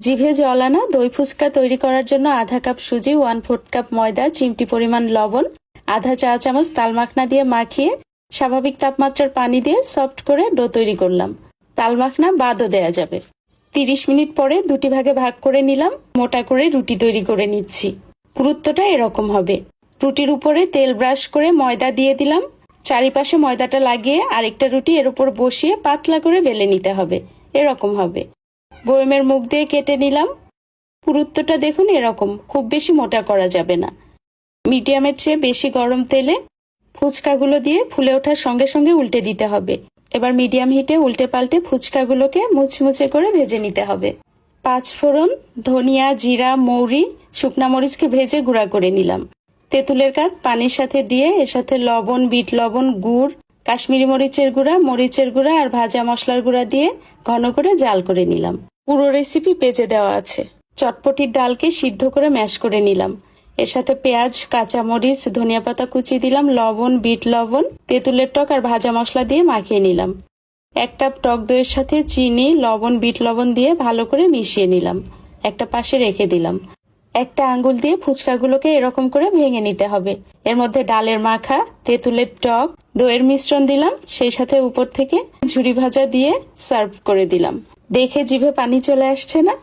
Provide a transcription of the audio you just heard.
জিভে জল আনা দই ফুচকা তৈরি করার জন্য আধা কাপ সুজি, 1/4 কাপ ময়দা, চিমটি পরিমাণ লবণ, আধা চা চামচ তাল মাখনা দিয়ে মাখিয়ে স্বাভাবিক তাপমাত্রার পানি দিয়ে সফট করে ডো তৈরি করলাম। তাল মাখনা বাদও দেয়া যাবে। 30 মিনিট পরে দুটি ভাগে ভাগ করে নিলাম। মোটা করে রুটি তৈরি করে নিচ্ছি। পুরুত্বটা এরকম হবে। রুটির উপরে তেল ব্রাশ করে ময়দা দিয়ে দিলাম। চারিপাশে ময়দাটা লাগিয়ে আরেকটা রুটি এর উপর বসিয়ে পাতলা করে বেলে নিতে হবে। এরকম হবে। বয়মের মুখ দিয়ে কেটে নিলাম। পুরুত্বটা দেখুন এরকম, খুব বেশি মোটা করা যাবে না। মিডিয়ামের চেয়ে বেশি গরম তেলে ফুচকাগুলো দিয়ে ফুলে ওঠার সঙ্গে সঙ্গে উল্টে দিতে হবে। এবার মিডিয়াম হিটে উল্টে পাল্টে ফুচকাগুলোকে মুচমুচে করে ভেজে নিতে হবে। 5 ফোড়ন, ধনিয়া, জিরা, মৌরি, শুকনা মরিচকে ভেজে গুঁড়া করে নিলাম। তেঁতুলের কাঠ পানির সাথে দিয়ে এর সাথে লবণ, বিট লবণ, গুড়, কাশ্মীরি মরিচের গুঁড়া আর ভাজা মশলার গুঁড়া দিয়ে ঘন করে জাল করে নিলাম। পুরো রেসিপি পেজে দেওয়া আছে। চটপটির ডালকে সিদ্ধ করে ম্যাশ করে নিলাম। এর সাথে পেঁয়াজ, কাঁচামরিচ, ধনিয়া পাতা কুচি দিলাম, লবণ, বিট লবণ, তেঁতুলের টক আর ভাজা মশলা দিয়ে মাখিয়ে নিলাম। 1 কাপ টক দইয়ের সাথে চিনি, লবণ, বিট লবণ দিয়ে ভালো করে মিশিয়ে নিলাম। একটা পাশে রেখে দিলাম। একটা আঙ্গুল দিয়ে ফুচকাগুলোকে এরকম করে ভেঙে নিতে হবে। এর মধ্যে ডালের মাখা, তেঁতুলের টক, দইয়ের মিশ্রণ দিলাম। সেই সাথে উপর থেকে ঝুরি ভাজা দিয়ে সার্ভ করে দিলাম। দেখে জিভে পানি চলে আসছে না?